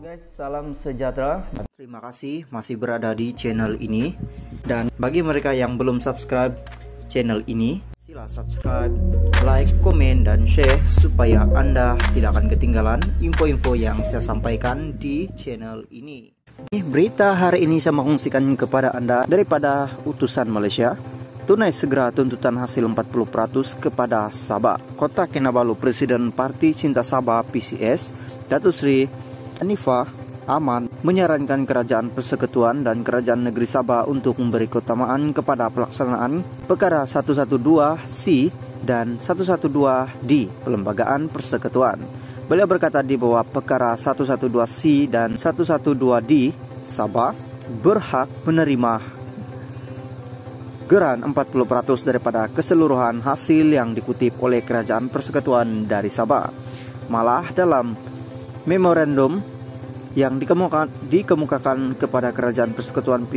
Guys, salam sejahtera. Terima kasih masih berada di channel ini. Dan bagi mereka yang belum subscribe channel ini, sila subscribe, like, komen, dan share supaya Anda tidak akan ketinggalan info-info yang saya sampaikan di channel ini. Berita hari ini saya kongsikan kepada Anda daripada utusan Malaysia. Tunai segera tuntutan hasil 40% kepada Sabah. Kota Kinabalu, Presiden Parti Cinta Sabah PCS, Datuk Seri Anifah Aman menyarankan Kerajaan Persekutuan dan Kerajaan Negeri Sabah untuk memberi keutamaan kepada pelaksanaan perkara 112C dan 112D Perlembagaan Persekutuan. Beliau berkata di bawah perkara 112C dan 112D, Sabah berhak menerima geran 40% daripada keseluruhan hasil yang dikutip oleh Kerajaan Persekutuan dari Sabah. Malah dalam memorandum yang dikemukakan kepada Kerajaan Persekutuan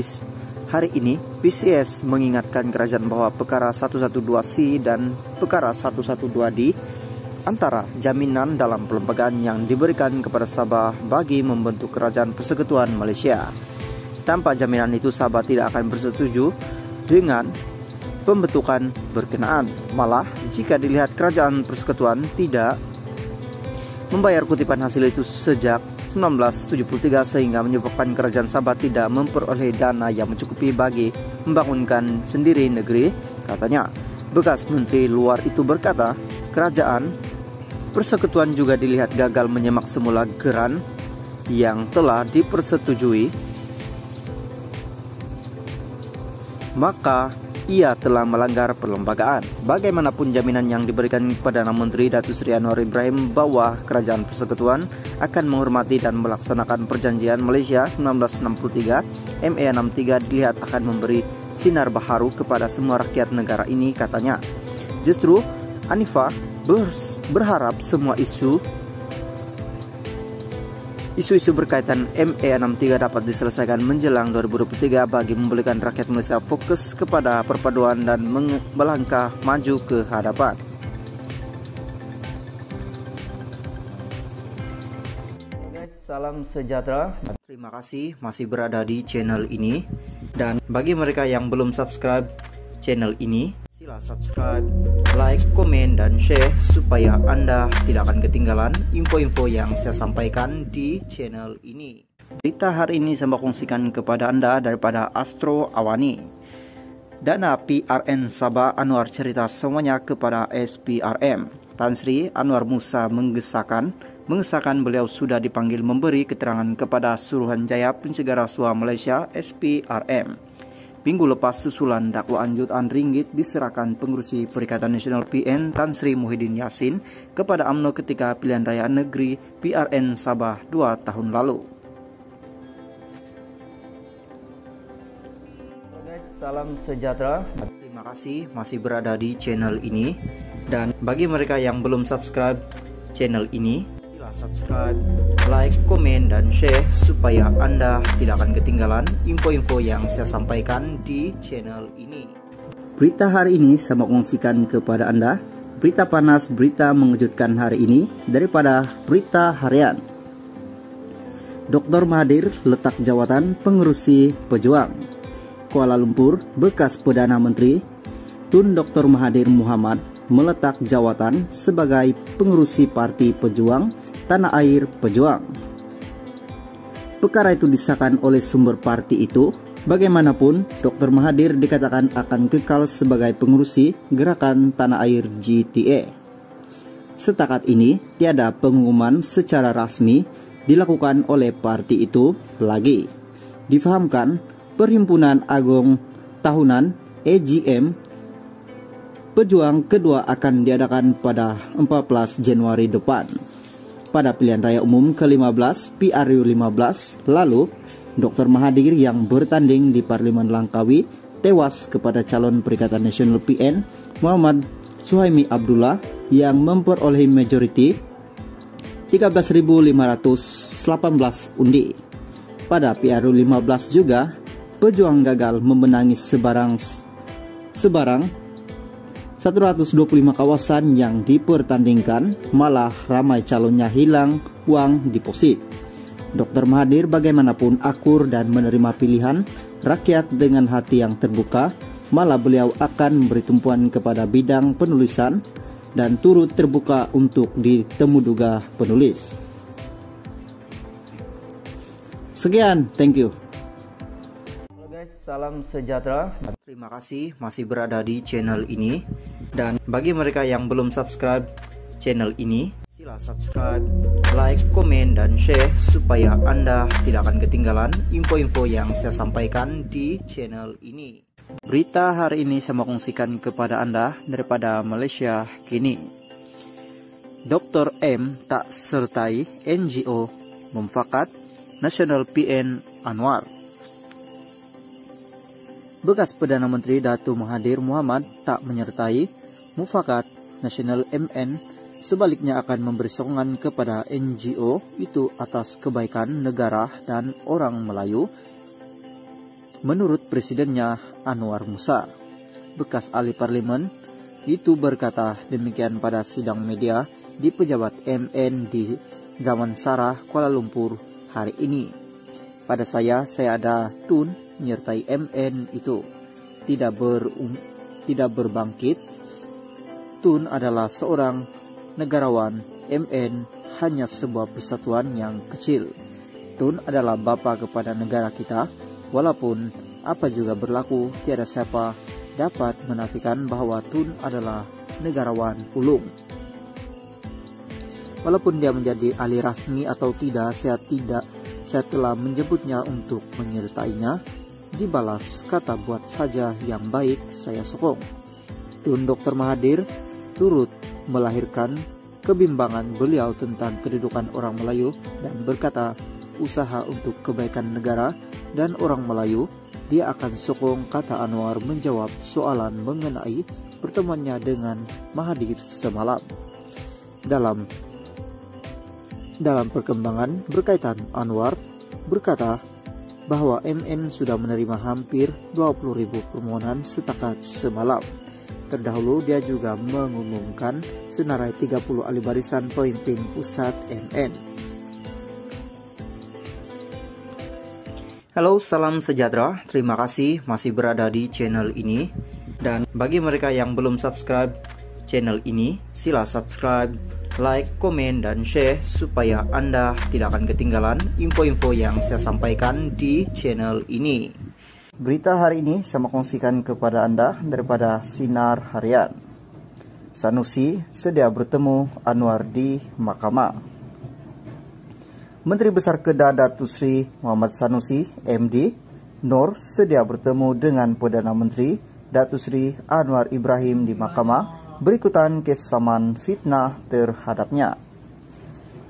hari ini, PCS mengingatkan kerajaan bahwa perkara 112C dan perkara 112D antara jaminan dalam perlembagaan yang diberikan kepada Sabah bagi membentuk Kerajaan Persekutuan Malaysia. Tanpa jaminan itu, Sabah tidak akan bersetuju dengan pembentukan berkenaan. Malah, jika dilihat Kerajaan Persekutuan tidak membayar kutipan hasil itu sejak 1973 sehingga menyebabkan Kerajaan Sabah tidak memperoleh dana yang mencukupi bagi membangunkan sendiri negeri, katanya. Bekas Menteri Luar itu berkata, Kerajaan Persekutuan juga dilihat gagal menyemak semula geran yang telah dipersetujui, maka ia telah melanggar perlembagaan. Bagaimanapun jaminan yang diberikan Perdana Menteri Datuk Seri Anwar Ibrahim bahwa Kerajaan Persekutuan akan menghormati dan melaksanakan perjanjian Malaysia 1963 ME63 dilihat akan memberi sinar baharu kepada semua rakyat negara ini, katanya. Justru Anifah berharap semua isu berkaitan ME63 dapat diselesaikan menjelang 2023 bagi membolehkan rakyat Malaysia fokus kepada perpaduan dan melangkah maju ke hadapan. Guys, salam sejahtera. Terima kasih masih berada di channel ini. Dan bagi mereka yang belum subscribe channel ini, sila subscribe, like, komen, dan share supaya Anda tidak akan ketinggalan info-info yang saya sampaikan di channel ini. Berita hari ini saya kongsikan kepada Anda daripada Astro Awani. Dana PRN Sabah Anwar cerita semuanya kepada SPRM. Tan Sri Anwar Musa mengesahkan beliau sudah dipanggil memberi keterangan kepada Suruhanjaya Pencegah Rasuah Malaysia SPRM. Minggu lepas susulan dakwaan jutaan ringgit diserahkan pengurusi Perikatan Nasional PN Tan Sri Muhyiddin Yassin kepada UMNO ketika pilihan raya negeri PRN Sabah 2 tahun lalu. Guys, salam sejahtera. Terima kasih masih berada di channel ini. Dan bagi mereka yang belum subscribe channel ini, subscribe, like, komen, dan share supaya Anda tidak akan ketinggalan info-info yang saya sampaikan di channel ini. Berita hari ini saya kongsikan kepada Anda berita panas, berita mengejutkan hari ini daripada Berita Harian. Dr. Mahathir letak jawatan pengurusi pejuang. Kuala Lumpur, bekas Perdana Menteri Tun Dr. Mahathir Mohamad meletak jawatan sebagai pengurusi Parti Pejuang Tanah Air Pejuang. Perkara itu disahkan oleh sumber parti itu. Bagaimanapun, Dr. Mahathir dikatakan akan kekal sebagai pengurusi Gerakan Tanah Air GTA. Setakat ini, tiada pengumuman secara rasmi dilakukan oleh parti itu lagi. Difahamkan, Perhimpunan Agung Tahunan AGM Pejuang kedua akan diadakan pada 14 Januari depan. Pada pilihan raya umum ke-15 PRU 15 lalu, Dr. Mahathir yang bertanding di Parlimen Langkawi tewas kepada calon Perikatan Nasional PN Muhammad Suhaimi Abdullah yang memperoleh majoriti 13.518 undi. Pada PRU 15 juga, pejuang gagal memenangi sebarang 125 kawasan yang dipertandingkan, malah ramai calonnya hilang uang deposit. Dr. Mahathir bagaimanapun akur dan menerima pilihan rakyat dengan hati yang terbuka, malah beliau akan memberi tumpuan kepada bidang penulisan dan turut terbuka untuk ditemuduga penulis. Sekian, thank you. Halo guys, salam sejahtera. Terima kasih masih berada di channel ini. Dan bagi mereka yang belum subscribe channel ini, sila subscribe, like, komen, dan share supaya Anda tidak akan ketinggalan info-info yang saya sampaikan di channel ini. Berita hari ini saya mau kongsikan kepada Anda daripada Malaysia kini. Dr. M tak sertai NGO memfakat Nasional PN Anwar. Bekas Perdana Menteri Datuk Mahathir Mohamad tak menyertai mufakat Nasional MN, sebaliknya akan memberi sokongan kepada NGO itu atas kebaikan negara dan orang Melayu. Menurut presidennya Anwar Musa, bekas ahli parlimen itu berkata demikian pada sidang media di pejabat MN di Damansara, Kuala Lumpur hari ini. Pada saya ada Tun menyertai MN itu tidak berbangkit. Tun adalah seorang negarawan, MN hanya sebuah persatuan yang kecil. Tun adalah bapa kepada negara kita. Walaupun apa juga berlaku, tiada siapa dapat menafikan bahwa Tun adalah negarawan ulung. Walaupun dia menjadi ahli rasmi atau tidak, saya telah menjemputnya untuk menyertainya. Dibalas kata buat saja yang baik, saya sokong. Tun Dr. Mahathir turut melahirkan kebimbangan beliau tentang kedudukan orang Melayu dan berkata usaha untuk kebaikan negara dan orang Melayu dia akan sokong, kata Anwar menjawab soalan mengenai pertemuannya dengan Mahathir semalam. Dalam perkembangan berkaitan, Anwar berkata bahwa MN sudah menerima hampir 20.000 permohonan setakat semalam. Terdahulu dia juga mengumumkan senarai 30 ahli barisan pemimpin pusat MN. Halo, salam sejahtera. Terima kasih masih berada di channel ini. Dan bagi mereka yang belum subscribe channel ini, sila subscribe, like, komen, dan share supaya Anda tidak akan ketinggalan info-info yang saya sampaikan di channel ini. Berita hari ini saya mau kongsikan kepada Anda daripada Sinar Harian. Sanusi sedia bertemu Anwar di Mahkamah. Menteri Besar Kedah Datuk Seri Muhammad Sanusi, MD, NOR sedia bertemu dengan Perdana Menteri Datuk Seri Anwar Ibrahim di Mahkamah berikutan kes saman fitnah terhadapnya.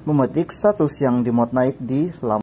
Memetik status yang dimuat naik di laman